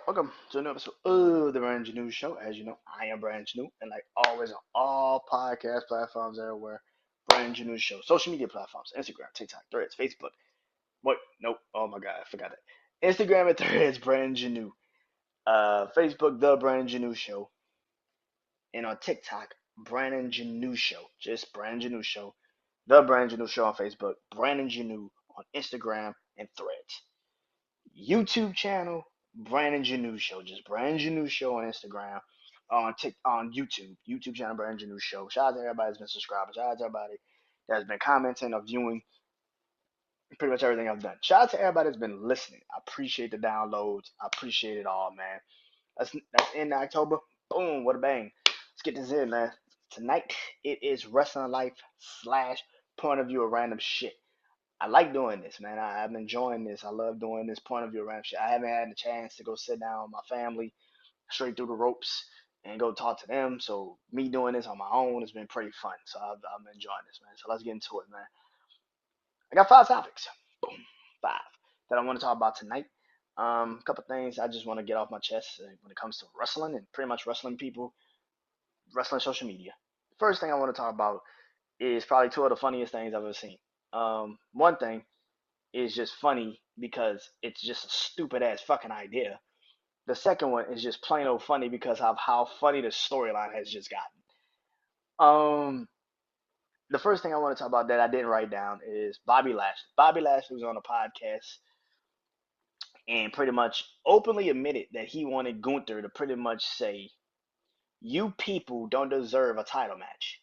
Welcome to another episode of the BrandonJaneauShow. As you know, I am BrandonJaneau, and like always on all podcast platforms everywhere, BrandonJaneauShow, social media platforms, Instagram, TikTok, Threads, Facebook. Wait, nope. Oh my God, I forgot that. Instagram and Threads, BrandonJaneau. Facebook, The BrandonJaneauShow, and on TikTok, BrandonJaneauShow. Just BrandonJaneauShow. The BrandonJaneauShow on Facebook, BrandonJaneau on Instagram and Threads. YouTube channel, Brandon Janeau Show. Just Brandon Janeau Show on Instagram, on YouTube. YouTube channel, Brandon Janeau Show. Shout out to everybody that's been subscribing. Shout out to everybody that's been commenting or viewing pretty much everything I've done. Shout out to everybody that's been listening. I appreciate the downloads. I appreciate it all, man. That's in October. Boom, what a bang. Let's get this in, man. Tonight it is wrestling life slash point of view of random shit. I like doing this, man. I'm enjoying this. I love doing this point of view rap shit. I haven't had the chance to go sit down with my family straight through the ropes and go talk to them. So me doing this on my own has been pretty fun. So I'm enjoying this, man. So let's get into it, man. I got five topics. Boom, five that I want to talk about tonight. A couple things I just want to get off my chest when it comes to wrestling and pretty much wrestling people, wrestling social media. First thing I want to talk about is probably two of the funniest things I've ever seen. One thing is just funny because it's just a stupid ass fucking idea. The second one is just plain old funny because of how funny the storyline has just gotten. Um, the first thing I want to talk about that I didn't write down is Bobby Lashley. Bobby Lashley was on a podcast and pretty much openly admitted that he wanted Gunther to pretty much say, "You people don't deserve a title match."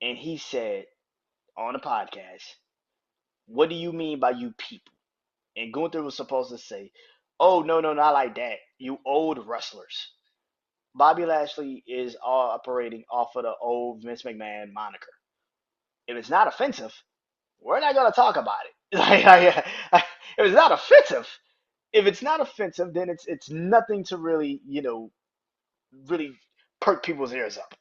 And he said on the podcast, "What do you mean by you people?" And Gunther was supposed to say, "Oh, no, no, not like that. You old wrestlers." Bobby Lashley is operating off of the old Vince McMahon moniker. If it's not offensive, we're not going to talk about it. If it's not offensive, then it's nothing to really, really perk people's ears up.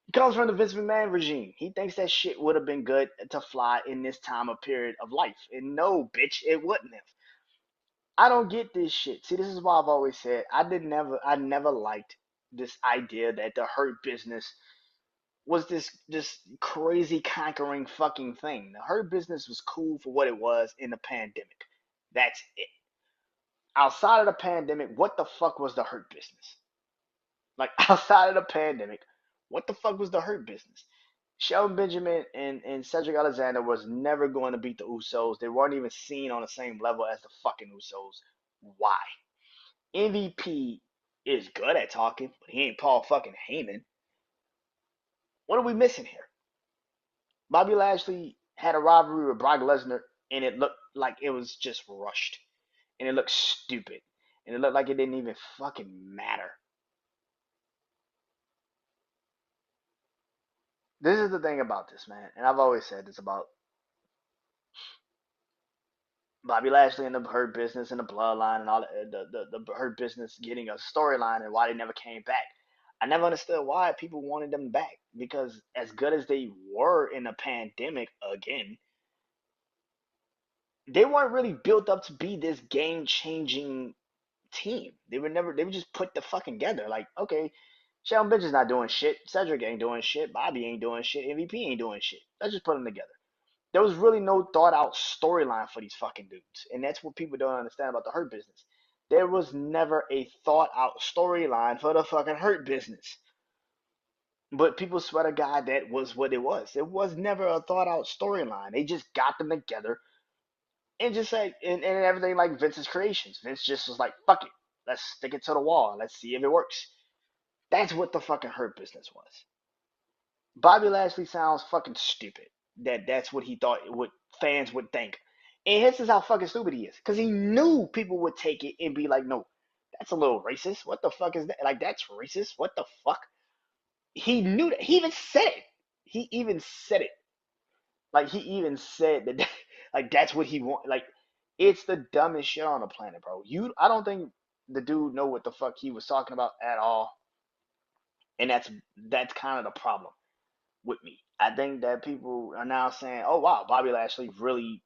He comes from the Vince McMahon regime. He thinks that shit would have been good to fly in this time of period of life. And no, bitch, it wouldn't have. I don't get this shit. See, this is why I've always said I never liked this idea that the hurt business was this crazy conquering fucking thing. The hurt business was cool for what it was in the pandemic. That's it. Outside of the pandemic, what the fuck was the hurt business? Like outside of the pandemic, what the fuck was the hurt business? Shelton Benjamin and Cedric Alexander was never going to beat the Usos. They weren't even seen on the same level as the fucking Usos. Why? MVP is good at talking, but he ain't Paul fucking Heyman. What are we missing here? Bobby Lashley had a rivalry with Brock Lesnar, and it looked like it was just rushed, and it looked stupid, and it looked like it didn't even fucking matter. This is the thing about this, man, and I've always said this about Bobby Lashley and the Hurt Business and the Bloodline and all the Hurt Business getting a storyline and why they never came back. I never understood why people wanted them back because as good as they were in the pandemic again, they weren't really built up to be this game changing team. They were just put the fucking together. Like, okay, Shelton Bench is not doing shit. Cedric ain't doing shit. Bobby ain't doing shit. MVP ain't doing shit. Let's just put them together. There was really no thought out storyline for these fucking dudes. And that's what people don't understand about the Hurt Business. There was never a thought out storyline for the fucking Hurt Business. But people swear to God that was what it was. It was never a thought out storyline. They just got them together and just said, and everything like Vince's creations. Vince just was like, fuck it. Let's stick it to the wall. Let's see if it works. That's what the fucking Hurt Business was. Bobby Lashley sounds fucking stupid. That's what he thought what fans would think. And this is how fucking stupid he is. Because he knew people would take it and be like, no, that's a little racist. What the fuck is that? Like, that's racist. What the fuck? He knew that. He even said it. He even said it. Like, he even said that, like, that's what he want. Like, it's the dumbest shit on the planet, bro. I don't think the dude know what the fuck he was talking about at all. And that's kind of the problem with me. I think that people are now saying, "Oh wow, Bobby Lashley really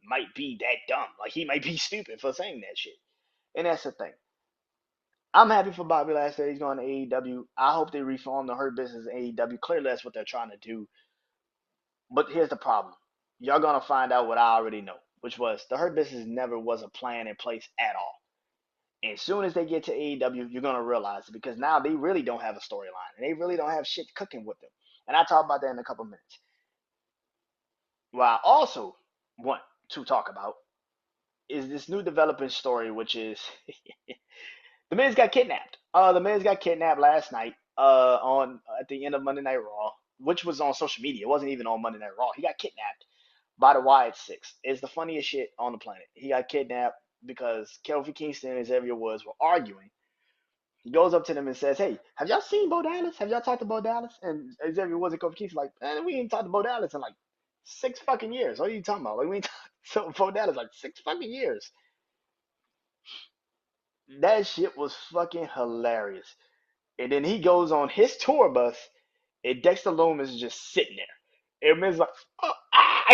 might be that dumb. Like he might be stupid for saying that shit." And that's the thing. I'm happy for Bobby Lashley. He's going to AEW. I hope they reform the Hurt Business in AEW. Clearly, that's what they're trying to do. But here's the problem. Y'all going to find out what I already know, which was the Hurt Business never was a plan in place at all. And as soon as they get to AEW, you're going to realize it because now they really don't have a storyline and they really don't have shit cooking with them. And I'll talk about that in a couple minutes. What I also want to talk about is this new developing story, which is the Miz got kidnapped. The Miz got kidnapped last night. On at the end of Monday Night Raw, which was on social media. It wasn't even on Monday Night Raw. He got kidnapped by the Wyatt Six. It's the funniest shit on the planet. He got kidnapped because Kofi Kingston and Xavier Woods were arguing. He goes up to them and says, "Hey, have y'all seen Bo Dallas? Have y'all talked to Bo Dallas?" And Xavier Woods and Kofi Kingston like, "Man, we ain't talked to Bo Dallas in like 6 fucking years. What are you talking about? Like we ain't talked to Bo Dallas like 6 fucking years." That shit was fucking hilarious. And then he goes on his tour bus, and Dexter Loomis is just sitting there. And Miz like, oh, ah.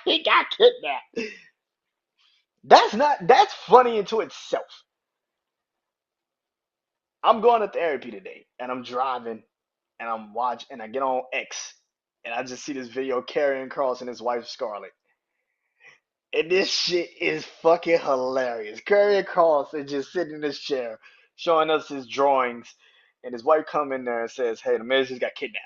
He got kidnapped. That's funny into itself. I'm going to therapy today, and I'm driving, and I'm watching, and I get on X, and I just see this video of Karrion Kross and his wife Scarlett. And this shit is fucking hilarious. Karrion Kross is just sitting in his chair, showing us his drawings, and his wife come in there and says, "Hey, the man just got kidnapped."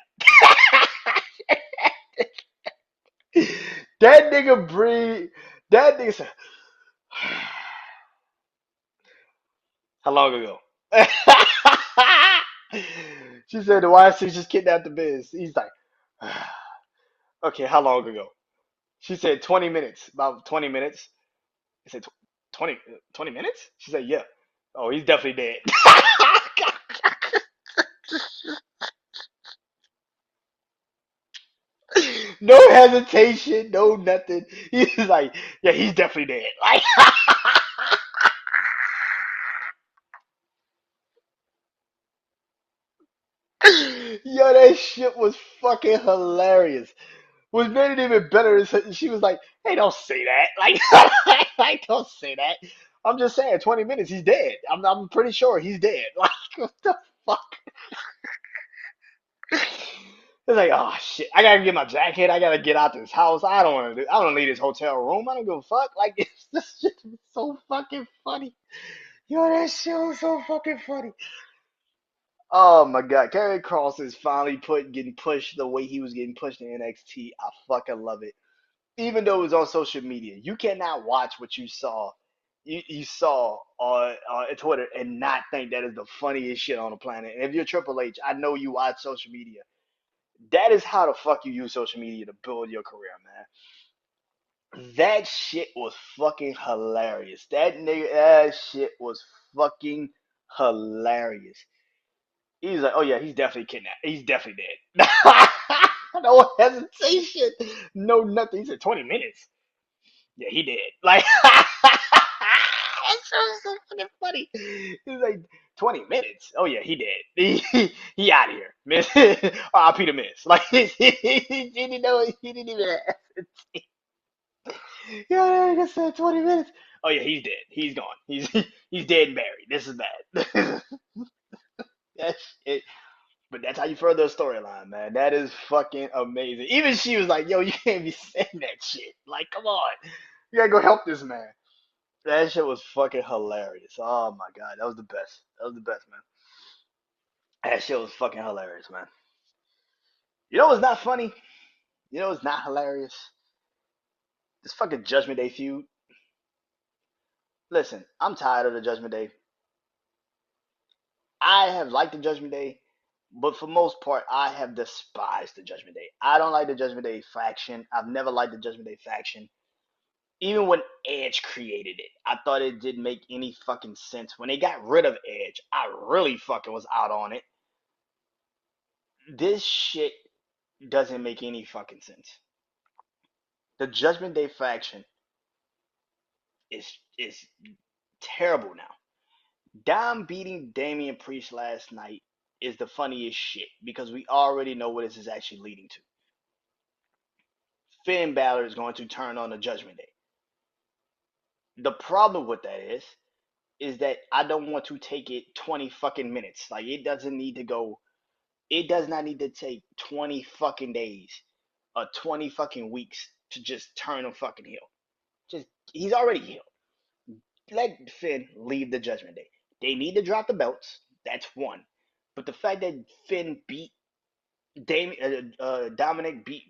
That nigga breathe. That nigga said, "How long ago?" She said, "The YC just kidnapped the biz." He's like, "Okay, how long ago?" She said, 20 minutes. About 20 minutes. He said, 20, 20 minutes? She said, "Yeah." Oh, he's definitely dead. No hesitation, no nothing. He's like, "Yeah, he's definitely dead." Like, yo, that shit was fucking hilarious. What made it even better is she was like, "Hey, don't say that." Like, like, don't say that. I'm just saying, 20 minutes, he's dead. I'm pretty sure he's dead. Like, what the fuck? It's like, oh shit, I gotta get my jacket. I gotta get out this house. I don't want to. I don't leave this hotel room. I don't give a fuck. Like, it's this shit was so fucking funny. Yo, that shit was so fucking funny. Oh my god, Karrion Kross is finally getting pushed the way he was getting pushed in NXT. I fucking love it. Even though it was on social media, you cannot watch what you saw on Twitter and not think that is the funniest shit on the planet. And if you're Triple H, I know you watch social media. That is how the fuck you use social media to build your career, man. That shit was fucking hilarious. That shit was fucking hilarious. He's like, "Oh yeah, he's definitely kidnapped. He's definitely dead." No hesitation, no nothing. He said 20 minutes. Yeah, he did. Like, it's so fucking funny. He's like 20 minutes. Oh yeah, he did. He out of here, Miss. R.I.P. to Miss. Like, he didn't know. He didn't even ask. Yeah, I said 20 minutes. Oh yeah, he's dead. He's gone. He's dead and buried. This is bad. That's it. But that's how you further a storyline, man. That is fucking amazing. Even she was like, "Yo, you can't be saying that shit. Like, come on, you gotta go help this man." That shit was fucking hilarious. Oh my god, that was the best. That was the best, man. That shit was fucking hilarious, man. You know what's not funny? You know what's not hilarious? This fucking Judgment Day feud. Listen, I'm tired of the Judgment Day. I have liked the Judgment Day, but for most part, I have despised the Judgment Day. I don't like the Judgment Day faction. I've never liked the Judgment Day faction. Even when Edge created it, I thought it didn't make any fucking sense. When they got rid of Edge, I really fucking was out on it. This shit doesn't make any fucking sense. The Judgment Day faction is terrible now. Dom beating Damian Priest last night is the funniest shit because we already know what this is actually leading to. Finn Balor is going to turn on the Judgment Day. The problem with that is that I don't want to take it 20 fucking minutes. Like it doesn't need to go. It does not need to take 20 fucking days or 20 fucking weeks to just turn him fucking heel. Just he's already healed. Let Finn leave the Judgment Day. They need to drop the belts. That's one. But the fact that Finn beat Dominic beat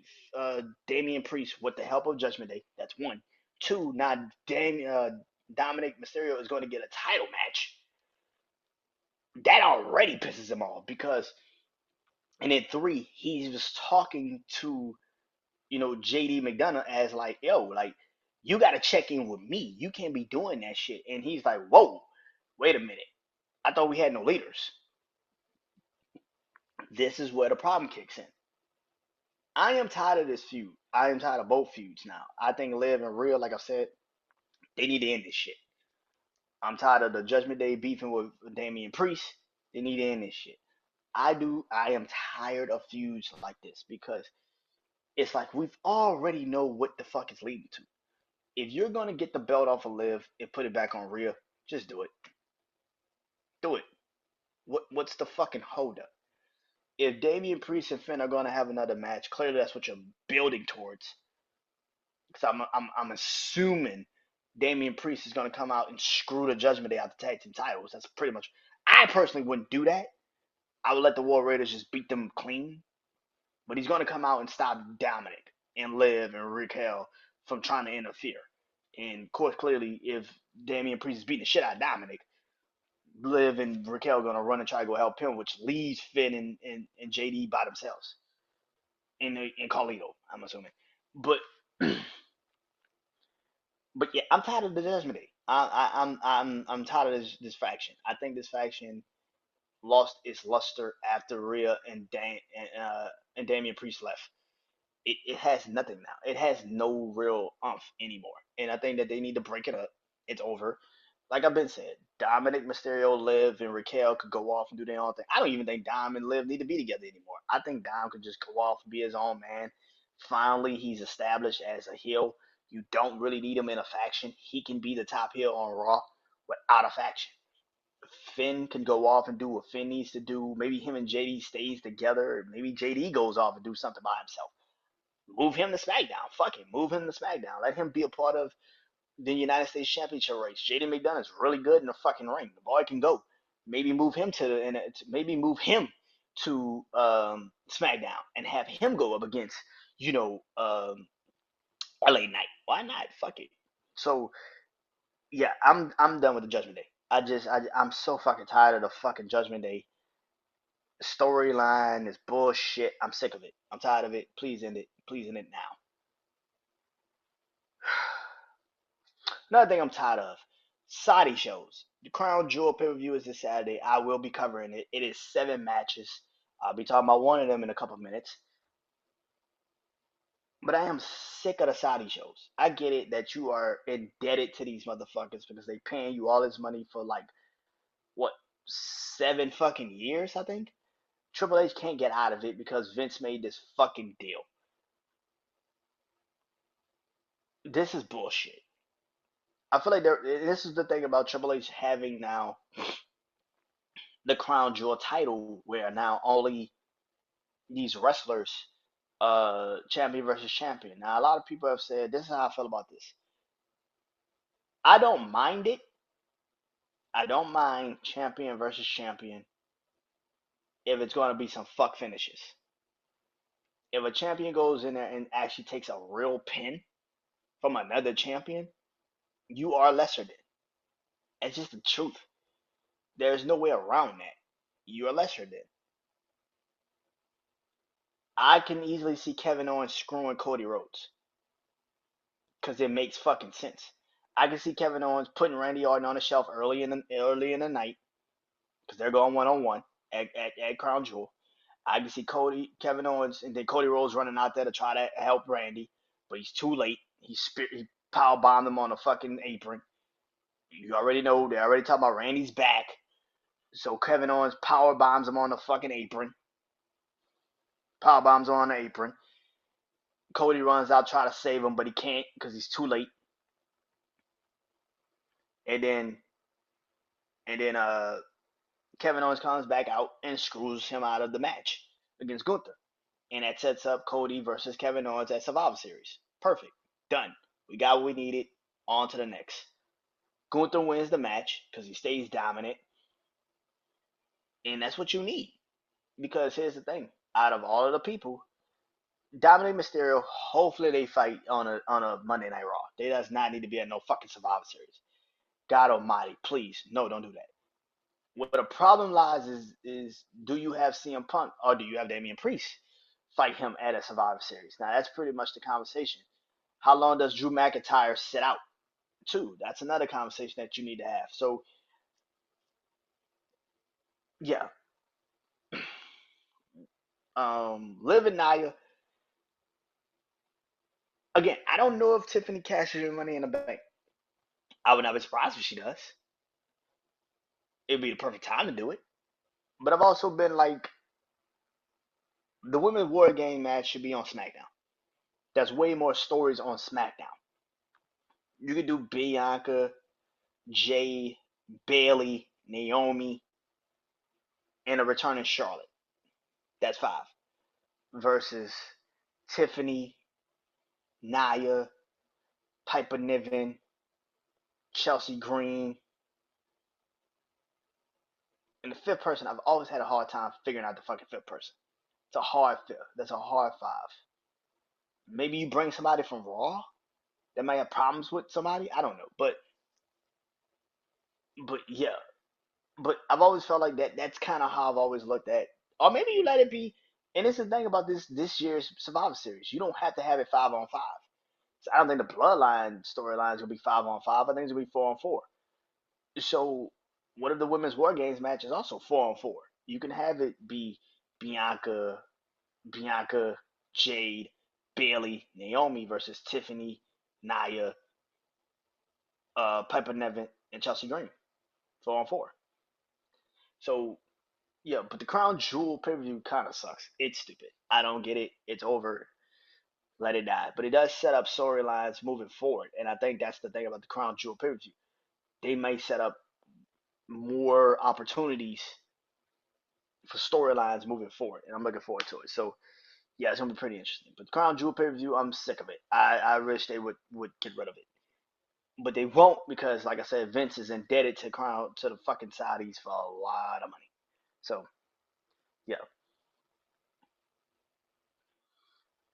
Damian Priest with the help of Judgment Day. That's one. Two. Now Dominic Mysterio is going to get a title match. That already pisses him off because, and then three, he was talking to JD McDonough as like, yo, like you got to check in with me. You can't be doing that shit. And he's like, whoa, wait a minute. I thought we had no leaders. This is where the problem kicks in. I am tired of this feud. I am tired of both feuds now. I think Liv and Real, like I said, they need to end this shit. I'm tired of the Judgment Day beefing with Damian Priest. They need to end this shit. I am tired of feuds like this because it's like we've already know what the fuck is leading to. If you're gonna get the belt off of Liv and put it back on Rhea, just do it. Do it. What's the fucking holdup? If Damian Priest and Finn are gonna have another match, clearly that's what you're building towards. Because I'm assuming Damian Priest is gonna come out and screw the Judgment Day out the tag team titles. That's pretty much. I personally wouldn't do that. I would let the War Raiders just beat them clean. But he's gonna come out and stop Dominic and Liv and Raquel from trying to interfere. And of course, clearly, if Damian Priest is beating the shit out of Dominic, Liv and Raquel are gonna run and try to go help him, which leaves Finn and JD by themselves. In Carlito, I'm assuming. But but yeah, I'm tired of the Judgment Day. I'm tired of this faction. I think this faction lost its luster after Rhea and Damian Priest left. It has nothing now. It has no real umph anymore. And I think that they need to break it up. It's over. Like I've been said, Dominic Mysterio, Liv, and Raquel could go off and do their own thing. I don't even think Dom and Liv need to be together anymore. I think Dom could just go off and be his own man. Finally, he's established as a heel. You don't really need him in a faction. He can be the top heel on Raw without a faction. Finn can go off and do what Finn needs to do. Maybe him and JD stays together. Maybe JD goes off and do something by himself. Move him to SmackDown. Fuck it. Move him to SmackDown. Let him be a part of the United States Championship race. Jaden McDonough is really good in the fucking ring. The boy can go. Maybe move him to SmackDown and have him go up against LA Knight. Why not? Fuck it. So yeah, I'm done with the Judgment Day. I'm so fucking tired of the fucking Judgment Day storyline. This bullshit. I'm sick of it. I'm tired of it. Please end it. Please end it now. Another thing I'm tired of, Saudi shows. The Crown Jewel pay-per-view is this Saturday. I will be covering it. It is 7 matches. I'll be talking about one of them in a couple of minutes. But I am sick of the Saudi shows. I get it that you are indebted to these motherfuckers because they paying you all this money for like what 7 fucking years, I think. Triple H can't get out of it because Vince made this fucking deal. This is bullshit. I feel like this is the thing about Triple H having now the Crown Jewel title, where now only these wrestlers, champion versus champion. Now, a lot of people have said this is how I feel about this. I don't mind it. I don't mind champion versus champion if it's going to be some fuck finishes. If a champion goes in there and actually takes a real pin from another champion, you are lesser than. It's just the truth. There's no way around that. You are lesser than. I can easily see Kevin Owens screwing Cody Rhodes because it makes fucking sense. I can see Kevin Owens putting Randy Orton on the shelf early in the night because they're going 1-on-1 at Crown Jewel. I can see Kevin Owens, and then Cody Rhodes running out there to try to help Randy, but he's too late. He power bombed him on the fucking apron. You already know they already talking about Randy's back, so Kevin Owens power bombs him on the fucking apron. Power bombs on the apron. Cody runs out try to save him, but he can't because he's too late. and then Kevin Owens comes back out and screws him out of the match against Gunther, and that sets up Cody versus Kevin Owens at Survivor Series. Perfect, done. We got what we needed. On to the next. Gunther wins the match because he stays dominant, and that's what you need. Because here's the thing: out of all of the people, Dominic Mysterio, hopefully they fight on a Monday Night Raw. They does not need to be at no fucking Survivor Series. God Almighty, please, no, don't do that. What the problem lies is do you have CM Punk or do you have Damian Priest fight him at a Survivor Series? Now that's pretty much the conversation. How long does Drew McIntyre sit out? Too. That's another conversation that you need to have. So yeah, Liv and Nia. Again, I don't know if Tiffany cashes in Money in the Bank. I would not be surprised if she does. It'd be the perfect time to do it. But I've also been like, the women's war game match should be on SmackDown. There's way more stories on SmackDown. You could do Bianca, Jade, Bailey, Naomi, and a returning Charlotte. That's five. Versus Tiffany, Nia, Piper Niven, Chelsea Green, and the fifth person. I've always had a hard time figuring out the fucking fifth person. It's a hard fifth. That's a hard five. Maybe you bring somebody from Raw that might have problems with somebody. I don't know, but yeah, but I've always felt like that. That's kind of how I've always looked at. Or maybe you let it be. And it's the thing about this year's Survivor Series. You don't have to have it 5-on-5. So I don't think the Bloodline storyline is gonna be 5-on-5. I think it's gonna be 4-on-4. So one of the women's War Games matches also 4-on-4. You can have it be Bianca, Bianca, Jade, Bailey, Naomi versus Tiffany, Nia, Piper Niven, and Chelsea Green. 4-on-4. So yeah, but the Crown Jewel pay per view kind of sucks. It's stupid. I don't get it. It's over. Let it die. But it does set up storylines moving forward, and I think that's the thing about the Crown Jewel pay per view. They may set up more opportunities for storylines moving forward, and I'm looking forward to it. So yeah, it's gonna be pretty interesting. But the Crown Jewel pay per view, I'm sick of it. I wish they would get rid of it, but they won't because, like I said, Vince is indebted to the fucking Saudis for a lot of money. So yeah,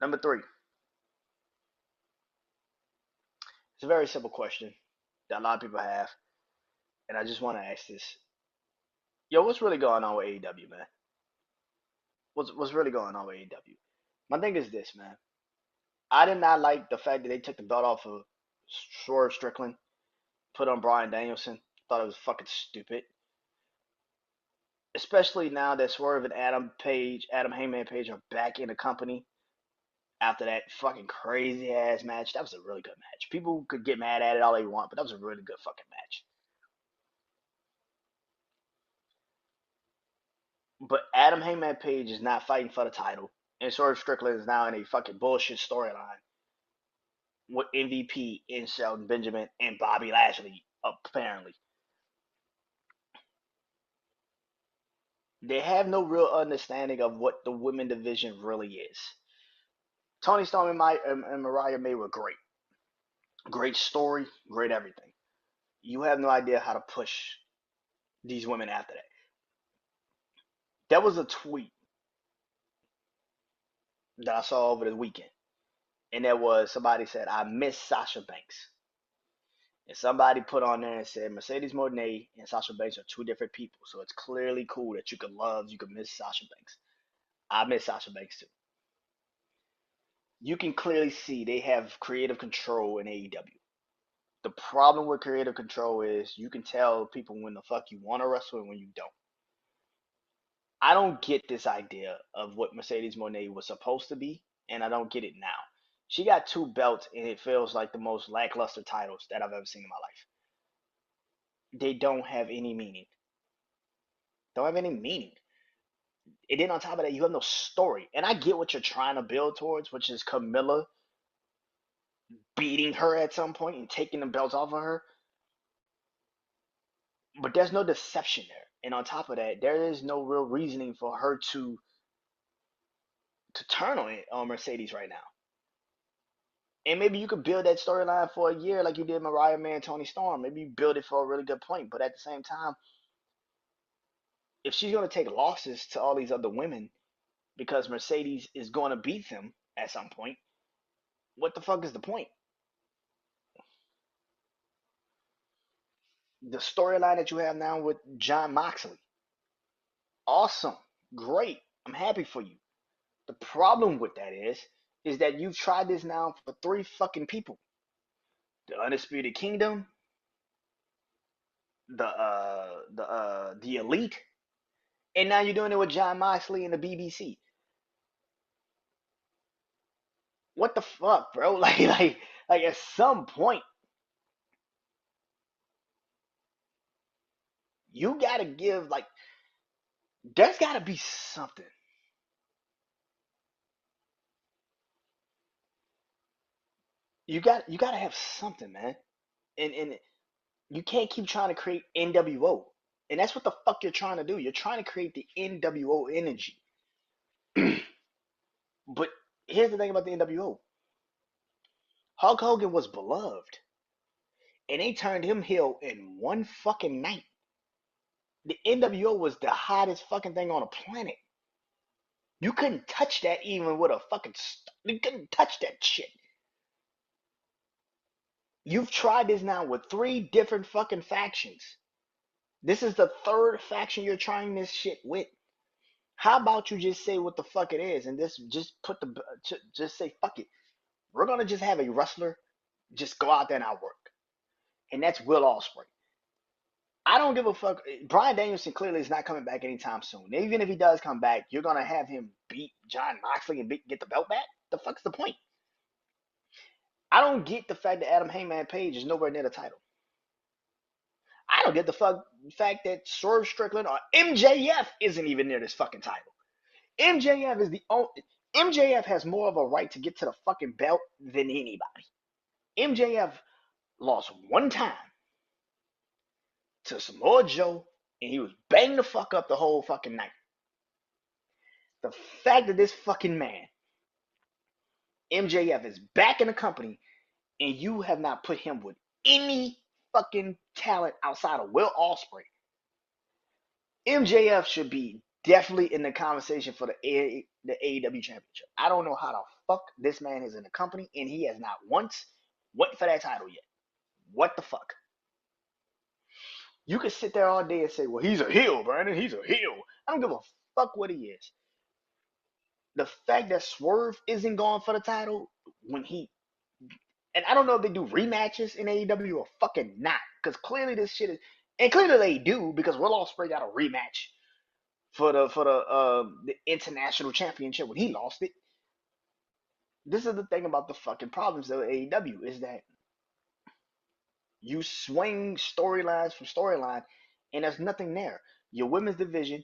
number three. It's a very simple question that a lot of people have, and I just want to ask this: Yo, what's really going on with AEW, man? What's really going on with AEW? My thing is this, man. I did not like the fact that they took the belt off of Swerve Strickland, put on Bryan Danielson. Thought it was fucking stupid. Especially now that Swerve and Adam Heyman Page are back in the company after that fucking crazy ass match. That was a really good match. People could get mad at it all they want, but that was a really good fucking match. But Adam Heyman Page is not fighting for the title, and Swerve Strickland is now in a fucking bullshit storyline with MVP and Shelton Benjamin and Bobby Lashley, apparently. They have no real understanding of what the women division really is. Tony Storm and Mariah May were great. Great story, great everything. You have no idea how to push these women after that. That was a tweet that I saw over the weekend. And that was somebody said, I miss Sasha Banks. And somebody put on there and said Mercedes Moné and Sasha Banks are two different people. So it's clearly cool that you could miss Sasha Banks. I miss Sasha Banks too. You can clearly see they have creative control in AEW. The problem with creative control is you can tell people when the fuck you want to wrestle and when you don't. I don't get this idea of what Mercedes Moné was supposed to be, and I don't get it now. She got two belts, and it feels like the most lackluster titles that I've ever seen in my life. They don't have any meaning. Don't have any meaning. And then on top of that, you have no story. And I get what you're trying to build towards, which is Camilla beating her at some point and taking the belts off of her. But there's no deception there. And on top of that, there is no real reasoning for her to turn on it on Mercedes right now. And maybe you could build that storyline for a year like you did Mariah May and Toni Storm. Maybe you build it for a really good point. But at the same time, if she's going to take losses to all these other women because Mercedes is going to beat them at some point, what the fuck is the point? The storyline that you have now with Jon Moxley, awesome, great. I'm happy for you. The problem with that is that you've tried this now for three fucking people: the Undisputed Kingdom, the Elite, and now you're doing it with Jon Moxley and the BBC. What the fuck, bro? Like at some point, you gotta give like there's gotta be something. You gotta have something, man. And you can't keep trying to create NWO. And that's what the fuck you're trying to do. You're trying to create the NWO energy. But here's the thing about the NWO. Hulk Hogan was beloved. And they turned him heel in one fucking night. The NWO was the hottest fucking thing on the planet. You couldn't touch that even with a fucking. You couldn't touch that shit. You've tried this now with three different fucking factions. This is the third faction you're trying this shit with. How about you just say what the fuck it is and this just put the just say fuck it. We're gonna just have a wrestler just go out there and outwork, and that's Will Ospreay. I don't give a fuck. Bryan Danielson clearly is not coming back anytime soon. Even if he does come back, you're gonna have him beat Jon Moxley and get the belt back. The fuck's the point? I don't get the fact that Adam Hangman Page is nowhere near the title. I don't get the fact that Swerve Strickland or MJF isn't even near this fucking title. MJF is the only. MJF has more of a right to get to the fucking belt than anybody. MJF lost one time to Samoa Joe, and he was banged the fuck up the whole fucking night. The fact that this fucking man, MJF, is back in the company, and you have not put him with any fucking talent outside of Will Ospreay, MJF should be definitely in the conversation for the AEW Championship. I don't know how the fuck this man is in the company, and he has not once went for that title yet. What the fuck? You could sit there all day and say, well, he's a heel, Brandon. He's a heel. I don't give a fuck what he is. The fact that Swerve isn't going for the title when he. And I don't know if they do rematches in AEW or fucking not. Because clearly this shit is. And clearly they do because Will Ospreay got a rematch for the international championship when he lost it. This is the thing about the fucking problems of AEW is that you swing storylines from storyline and there's nothing there. Your women's division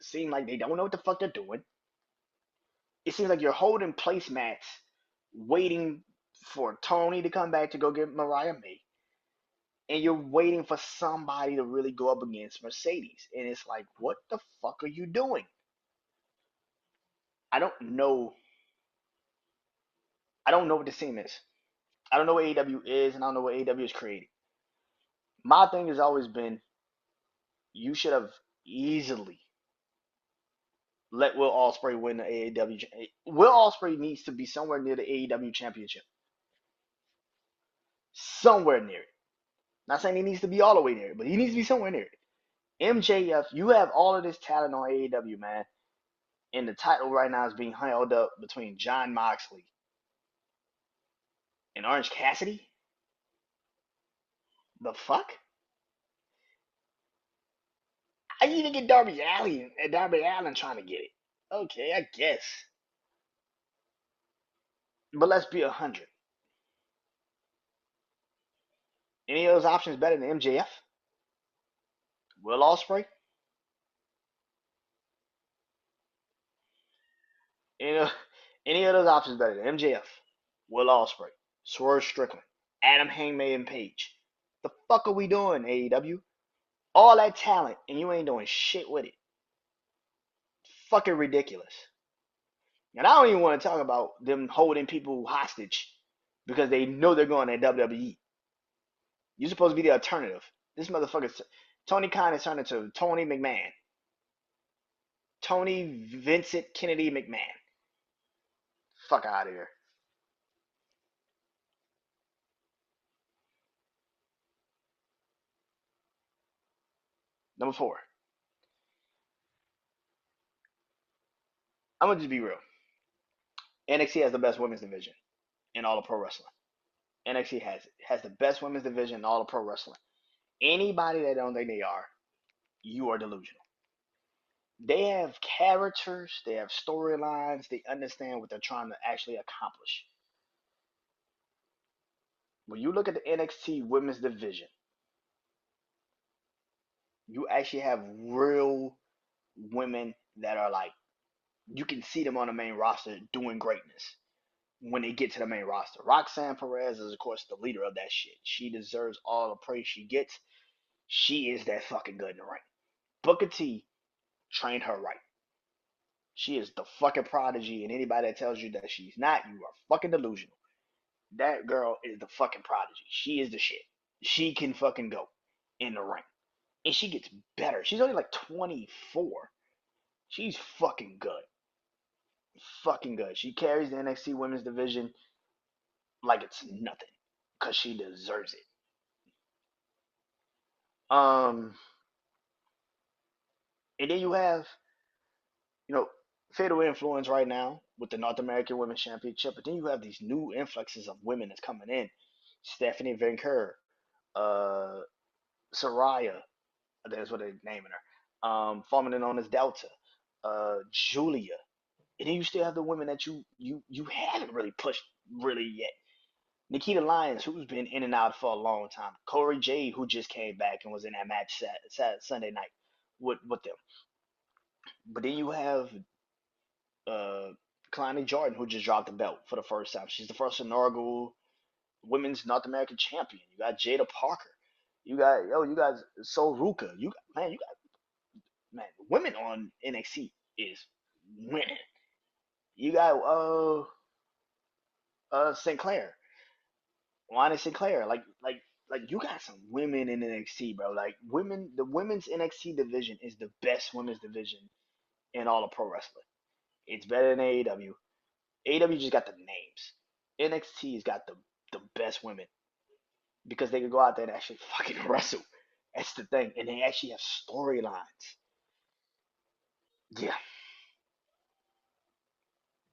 seem like they don't know what the fuck they're doing. It seems like you're holding placemats, waiting for Tony to come back to go get Mariah May, and you're waiting for somebody to really go up against Mercedes. And it's like, what the fuck are you doing? I don't know. I don't know what the team is. I don't know what AEW is, and I don't know what AEW is creating. My thing has always been, you should have easily let Will Ospreay win the AEW. Will Ospreay needs to be somewhere near the AEW championship. Somewhere near it. Not saying he needs to be all the way near it, but he needs to be somewhere near it. MJF, you have all of this talent on AEW, man. And the title right now is being held up between Jon Moxley and Orange Cassidy. The fuck? I even get Darby Allin trying to get it. Okay, I guess. But let's be 100. Any of those options better than MJF? Will Ospreay? Any of, any of those options better than MJF? Will Ospreay? Swerve Strickland? Adam Hangman Page? The fuck are we doing, AEW? All that talent and you ain't doing shit with it. Fucking ridiculous. And I don't even want to talk about them holding people hostage because they know they're going to WWE. You're supposed to be the alternative. This motherfucker, Tony Khan has turned into Tony McMahon. Tony Vincent Kennedy McMahon. Fuck out of here. Number four. I'm gonna just be real. NXT has the best women's division in all of pro wrestling. NXT has the best women's division in all of pro wrestling. Anybody that don't think they are, you are delusional. They have characters, they have storylines, they understand what they're trying to actually accomplish. When you look at the NXT women's division, you actually have real women that are like you can see them on the main roster doing greatness when they get to the main roster. Roxanne Perez is of course the leader of that shit. She deserves all the praise she gets. She is that fucking good in the ring. Booker T trained her right. She is the fucking prodigy, and anybody that tells you that she's not, you are fucking delusional. That girl is the fucking prodigy. She is the shit. She can fucking go in the ring. And she gets better. She's only like 24. She's fucking good. Fucking good. She carries the NXT women's division like it's nothing. Because she deserves it. Um, and then you have, you know, fatal influence right now with the North American Women's Championship. But then you have these new influxes of women that's coming in. Stephanie Vancouver, uh, Soraya, that's what they're naming her. Formerly known as Delta, Julia, and then you still have the women that you haven't really pushed really yet. Nikita Lyons, who's been in and out for a long time. Corey Jade, who just came back and was in that match Sunday night with them. But then you have uh, Kalani Jordan, who just dropped the belt for the first time. She's the first inaugural women's North American champion. You got Jada Parker. You got Soruka. You got man, women on NXT is winning. You got Sinclair, Wanda Sinclair. Like you got some women in NXT, bro. Like women, the women's NXT division is the best women's division in all of pro wrestling. It's better than AEW. AEW just got the names. NXT's got the best women because they can go out there and actually fucking wrestle. That's the thing, and they actually have storylines. Yeah,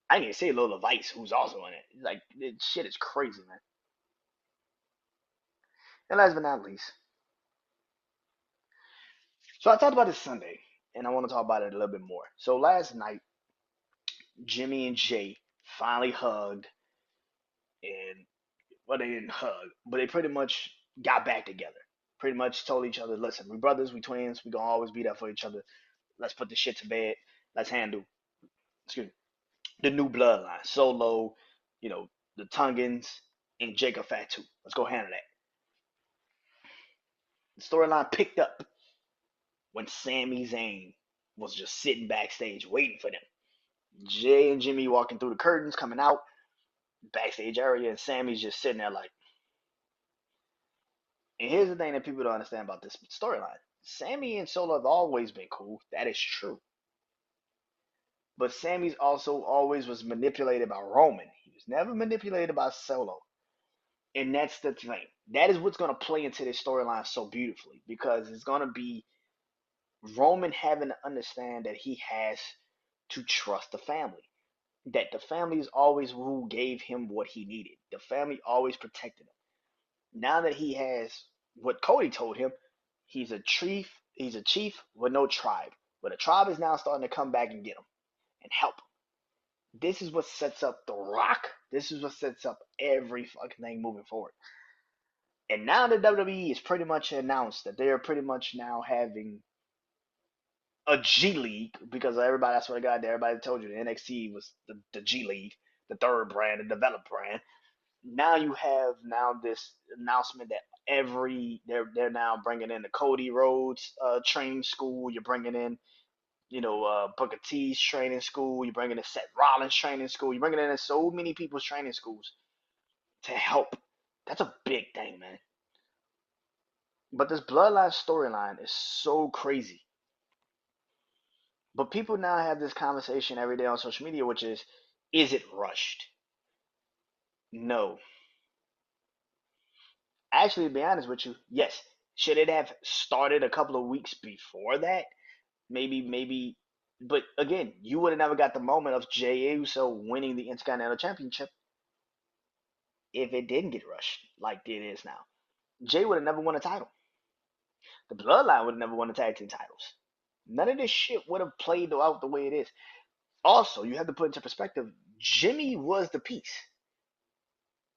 I didn't even say Lola Vice, who's also in it. Like, shit is crazy, man. And last but not least, so I talked about this Sunday, and I want to talk about it a little bit more. So last night, Jimmy and Jay finally hugged, and well, they didn't hug, but they pretty much got back together. Pretty much told each other, listen, we brothers, we twins, we gonna always be there for each other. Let's put this shit to bed. Let's handle, excuse me, the new bloodline. Solo, you know, the Tungans, and Jacob Fatu. Let's go handle that. The storyline picked up when Sami Zayn was just sitting backstage waiting for them. Jay and Jimmy walking through the curtains, coming out backstage area, and Sammy's just sitting there like. And here's the thing that people don't understand about this storyline: Sammy and Solo have always been cool. That is true. But Sammy's also always was manipulated by Roman. He was never manipulated by Solo. And that's the thing. That is what's going to play into this storyline so beautifully because it's going to be Roman having to understand that he has to trust the family. That the family is always who gave him what he needed. The family always protected him. Now that he has what Cody told him, he's a chief. He's a chief with no tribe. But the tribe is now starting to come back and get him and help him. This is what sets up The Rock. This is what sets up every fucking thing moving forward. And now the WWE is pretty much announced that they are pretty much now having a G League because everybody, I swear to God, everybody told you the NXT was the G League, the third brand, the developed brand. Now you have now this announcement that they're now bringing in the Cody Rhodes training school. You're bringing in Booker T's training school. You're bringing in Seth Rollins training school. You're bringing in so many people's training schools to help. That's a big thing, man. But this bloodline storyline is so crazy. But people now have this conversation every day on social media, which is it rushed? No. Actually, to be honest with you, yes. Should it have started a couple of weeks before that? Maybe. But again, you would have never got the moment of Jey Uso winning the Intercontinental Championship if it didn't get rushed like it is now. Jey would have never won a title. The Bloodline would have never won the tag team titles. None of this shit would have played out the way it is. Also, you have to put into perspective, Jimmy was the piece.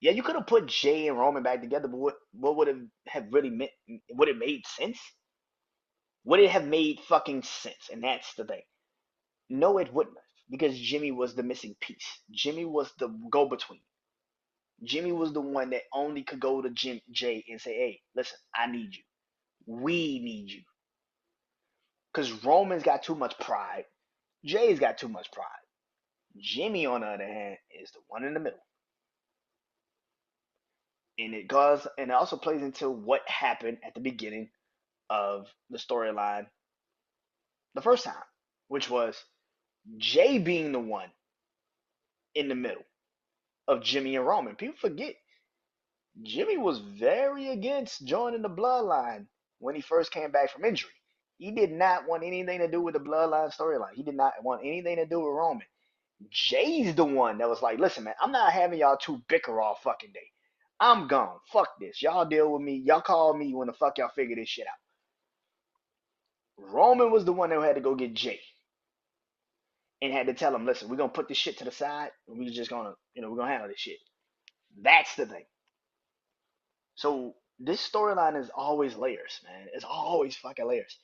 Yeah, you could have put Jey and Roman back together, but what would have really meant? Would it made sense? Would it have made fucking sense? And that's the thing. No, it wouldn't have, because Jimmy was the missing piece. Jimmy was the go-between. Jimmy was the one that only could go to Jey and say, "Hey, listen, I need you. We need you." Because Roman's got too much pride. Jey's got too much pride. Jimmy, on the other hand, is the one in the middle. And it also plays into what happened at the beginning of the storyline the first time, which was Jey being the one in the middle of Jimmy and Roman. People forget Jimmy was very against joining the bloodline when he first came back from injury. He did not want anything to do with the bloodline storyline. He did not want anything to do with Roman. Jey's the one that was like, listen, man, I'm not having y'all two bicker all fucking day. I'm gone. Fuck this. Y'all deal with me. Y'all call me when the fuck y'all figure this shit out. Roman was the one that had to go get Jey and had to tell him, listen, we're gonna put this shit to the side and we're just gonna, we're gonna handle this shit. That's the thing. So this storyline is always layers, man. It's always fucking layers.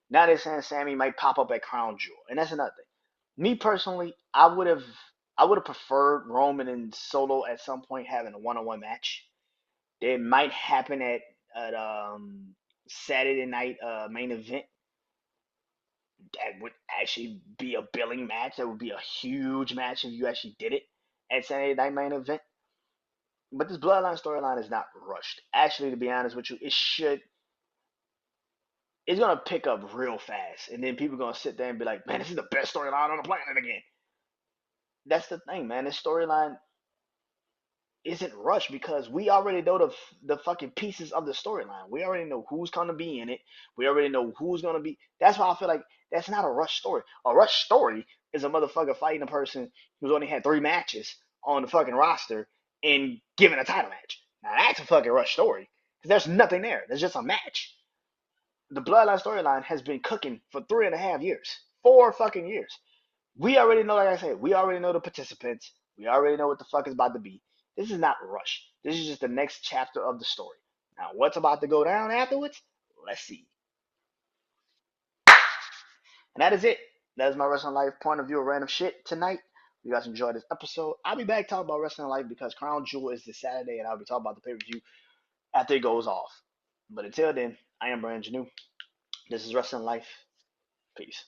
Now they're saying Sammy might pop up at Crown Jewel, and that's another thing. Me personally, I would have preferred Roman and Solo at some point having a one-on-one match. It might happen at Saturday night main event. That would actually be a billing match. That would be a huge match if you actually did it at Saturday night main event. But this Bloodline storyline is not rushed. Actually, to be honest with you, it's gonna pick up real fast, and then people are gonna sit there and be like, "Man, this is the best storyline on the planet again." That's the thing, man. This storyline isn't rushed because we already know the fucking pieces of the storyline. We already know who's gonna be in it. We already know who's gonna be. That's why I feel like that's not a rush story. A rush story is a motherfucker fighting a person who's only had 3 matches on the fucking roster and giving a title match. Now that's a fucking rush story because there's nothing there. There's just a match. The Bloodline storyline has been cooking for 3.5 years, 4 fucking years. We already know, like I said, we already know the participants. We already know what the fuck is about to be. This is not rushed. This is just the next chapter of the story. Now, what's about to go down afterwards? Let's see. And that is it. That is my wrestling life point of view of random shit tonight. If you guys enjoyed this episode, I'll be back talking about wrestling life because Crown Jewel is this Saturday, and I'll be talking about the pay-per-view after it goes off. But until then, I am Brandon Janeau. This is Wrestling Life. Peace.